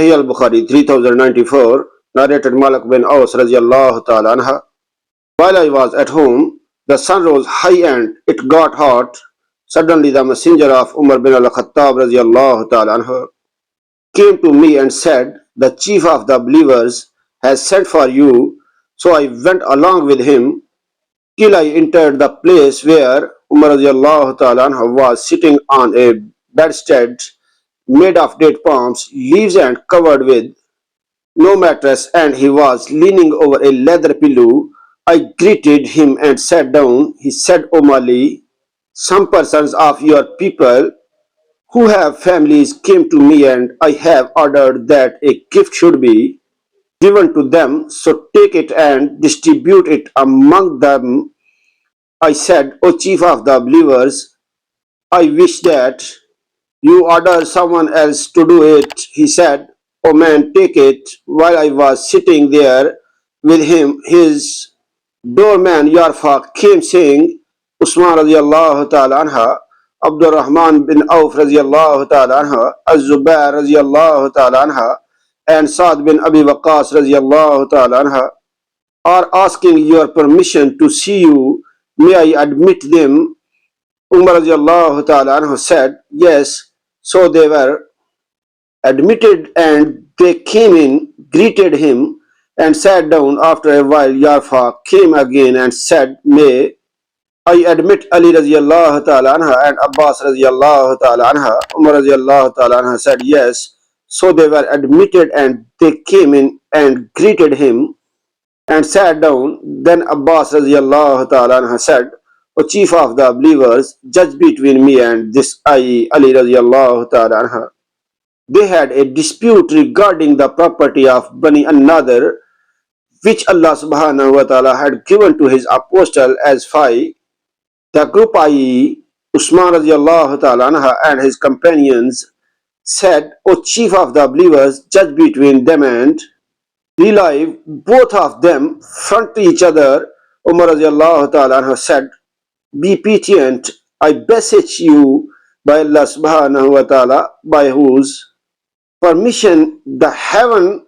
Sahih Al-Bukhari 3094, narrated Malik bin Aus radiallahu ta'ala anha. While I was at home, the sun rose high and it got hot. Suddenly the messenger of Umar bin al-Khattab radiallahu ta'ala anha came to me and said, "The chief of the believers has sent for you." So I went along with him till I entered the place where Umar radiallahu ta'ala anha was sitting on a bedstead made of date palms leaves and covered with no mattress, and he was leaning over a leather pillow. I greeted him and sat down. He said, "O Mali, some persons of your people who have families came to me, and I have ordered that a gift should be given to them, so take it and distribute it among them." I said, "O chief of the believers, I wish that you order someone else to do it." He said, "O man, take it." While I was sitting there with him, his doorman Yarfa came saying, "Usman radiallahu ta'ala anha, Abdul Rahman bin Auf radiallahu ta'ala anha, Az-Zubair radiallahu ta'ala anha, and Saad bin Abi Waqqas radiallahu ta'ala anha are asking your permission to see you. May I admit them?" Umar radiallahu ta'ala anhu said, "Yes." So they were admitted and they came in, greeted him and sat down. After a while, Yarfa came again and said, "May I admit Ali radiallahu ta'ala anha and Abbas radiallahu ta'ala anha?" Umar radiallahu ta'ala anha said, "Yes." So they were admitted and they came in and greeted him and sat down. Then Abbas radiallahu ta'ala anha said, "O chief of the believers, judge between me and this Ali radiallahu ta'ala anha." They had a dispute regarding the property of Bani an-Nadir, which Allah subhanahu wa ta'ala had given to his apostle as five. The group, i.e. Usman radiallahu ta'ala anha and his companions, said, "O chief of the believers, judge between them and relieve both of them front to each other." Umar radiallahu ta'ala anha said, "Be patient, I beseech you by Allah subhanahu wa ta'ala, by whose permission the heaven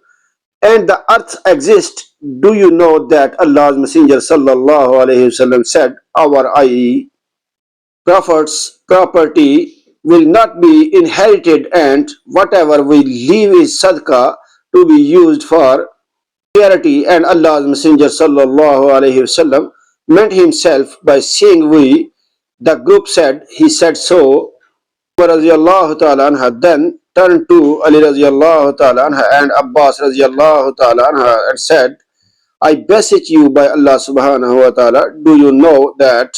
and the earth exist. Do you know that Allah's Messenger sallallaho alaihi wasallam said, our i.e. Prophet's property will not be inherited, and whatever we leave is sadaqah to be used for charity." And Allah's Messenger sallallahu alaihi wasallam meant himself by saying we. The group said, "He said so." Umar radiallahu ta'ala anha then turned to Ali radiallahu ta'ala anha and Abbas radiallahu ta'ala anha and said, "I beseech you by Allah subhanahu wa ta'ala, do you know that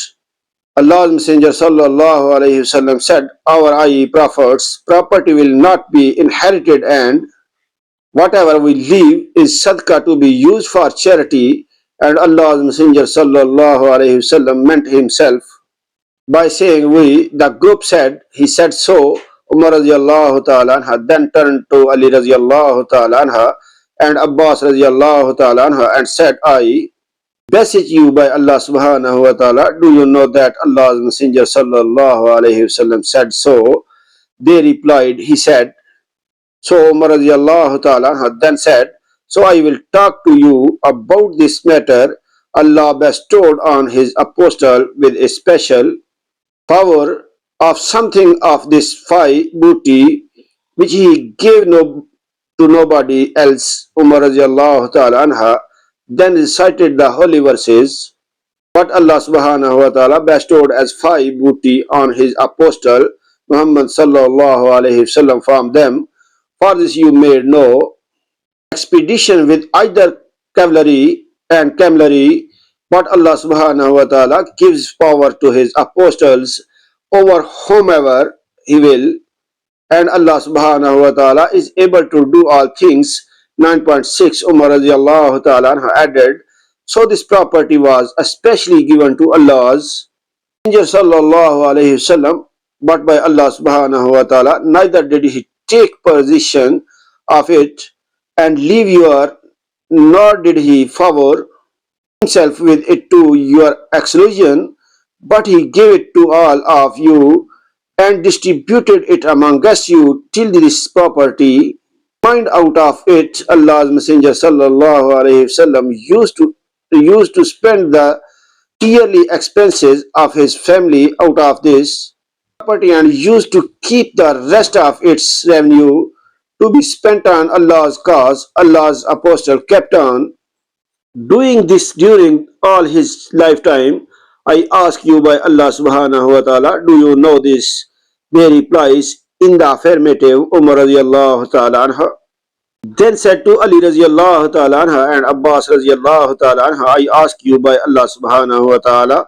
Allah's Messenger sallallahu alayhi wasallam said, our i.e. Prophet's property will not be inherited, and whatever we leave is sadaqah to be used for charity." And Allah's Messenger sallallahu alayhi wasallam meant himself by saying we. The group said, "He said so." Umar radiallahu ta'ala anha then turned to Ali radiallahu ta'ala anha and Abbas radiallahu ta'ala anha and said, "I beseech you by Allah subhanahu wa ta'ala, do you know that Allah's Messenger sallallahu alayhi wasallam said so?" They replied, "He said." So Umar radiallahu ta'ala anha then said, "So I will talk to you about this matter. Allah bestowed on his apostle with a special power of something of this five booty, which he gave to nobody else." Umar radiallahu ta'ala anha then recited the holy verses, what Allah subhanahu wa ta'ala bestowed as five booty on his apostle Muhammad sallallahu alayhi wasallam from them. "For this you made no expedition with either cavalry and camelery, but Allah subhanahu wa ta'ala gives power to his apostles over whomever he will, and Allah subhanahu wa ta'ala is able to do all things." 9.6 Umar radiallahu ta'ala anha added, "So this property was especially given to Allah's Messenger sallallahu alayhi wasallam, but by Allah subhanahu wa ta'ala neither did he take possession of it and leave your, nor did he favor himself with it to your exclusion, but he gave it to all of you and distributed it amongst you till this property Find out of it, Allah's Messenger sallallaho alaihi wasallam used to spend the yearly expenses of his family out of this property and used to keep the rest of its revenue to be spent on Allah's cause. Allah's apostle kept on doing this during all his lifetime. I ask you by Allah subhanahu wa ta'ala, do you know this? They replies in the affirmative. Umar radiallahu ta'ala anha then said to Ali radiallahu ta'ala anha and Abbas radiallahu ta'ala anha, I ask you by Allah subhanahu wa ta'ala,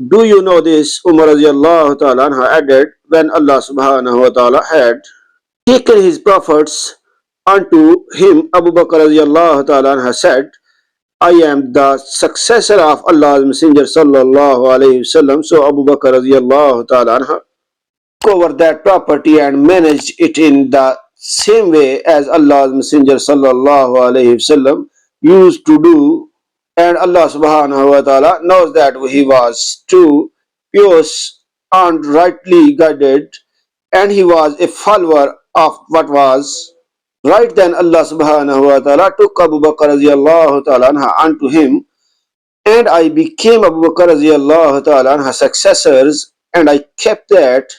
do you know this? Umar radiallahu ta'ala anha added, when Allah subhanahu wa ta'ala had taken his prophets unto him, Abu Bakr radiallahu ta'ala anha said, I am the successor of Allah's Messenger sallallaho alaihi wasallam. So Abu Bakr radiallahu ta'ala anha took over that property and managed it in the same way as Allah's Messenger sallallahu alaihi wasallam used to do. And Allah subhanahu wa ta'ala knows that he was true, pious and rightly guided, and he was a follower of what was right. Then Allah subhanahu wa ta'ala took Abu Bakr radiallahu ta'ala anha unto him, and I became Abu Bakr radiallahu ta'ala anha successors, and I kept that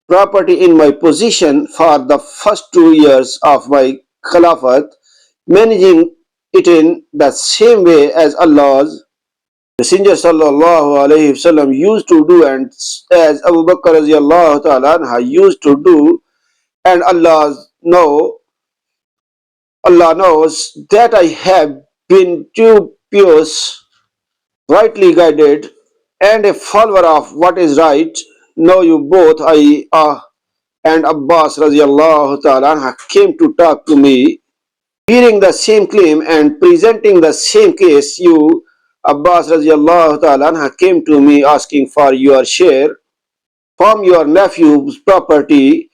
property in my possession for the first 2 years of my Khilafat, managing it in the same way as Allah's Messenger sallallahu alaihi wasallam used to do, and as Abu Bakr radiallahu ta'ala anha used to do. And Allah knows that I have been too pious, rightly guided, and a follower of what is right. Know you both, I and Abbas radiallahu ta'ala anha came to talk to me, hearing the same claim and presenting the same case. You, Abbas radiallahu ta'ala anha, came to me asking for your share from your nephew's property,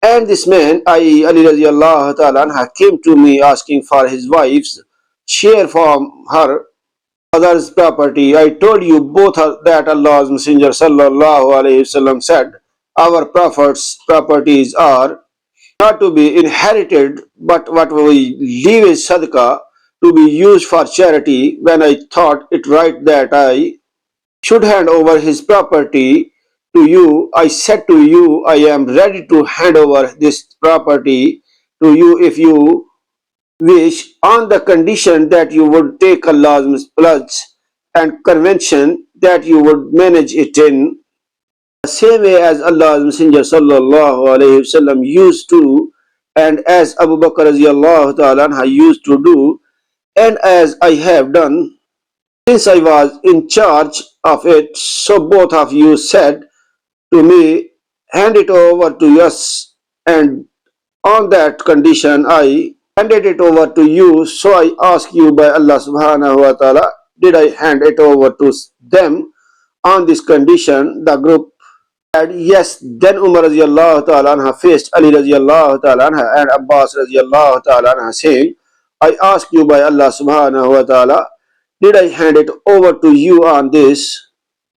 and this man, i.e. Ali radiallahu ta'ala anha, came to me asking for his wife's share from her father's property. I told you both that Allah's Messenger sallallahu alaihi wasallam said, our Prophet's properties are not to be inherited, but what we leave is sadaqah, to be used for charity. When I thought it right that I should hand over his property to you, I said to you, I am ready to hand over this property to you if you wish, on the condition that you would take Allah's pledge and convention, that you would manage it in the same way as Allah's Messenger sallallahu alaihi wasallam used to, and as Abu Bakr radiallahu ta'ala anha used to do, and as I have done since I was in charge of it. So both of you said to me, hand it over to us, and on that condition I handed it over to you. So I ask you by Allah subhanahu wa ta'ala, did I hand it over to them on this condition? The group said yes. Then Umar radiallahu ta'ala anha faced Ali radiallahu ta'ala anha and Abbas radiallahu ta'ala anha, saying, I ask you by Allah subhanahu wa ta'ala, did I hand it over to you on this?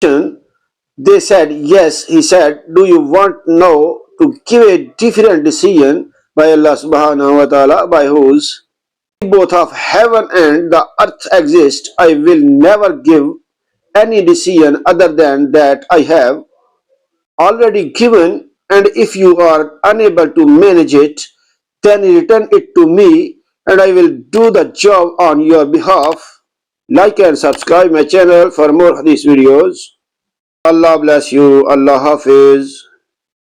They said yes. He said, do you want now to give a different decision? By Allah subhanahu wa ta'ala, by whose both of heaven and the earth exist, I will never give any decision other than that I have already given, and if you are unable to manage it, then return it to me, and I will do the job on your behalf. Like and subscribe my channel for more hadith videos. Allah bless you. Allah Hafiz.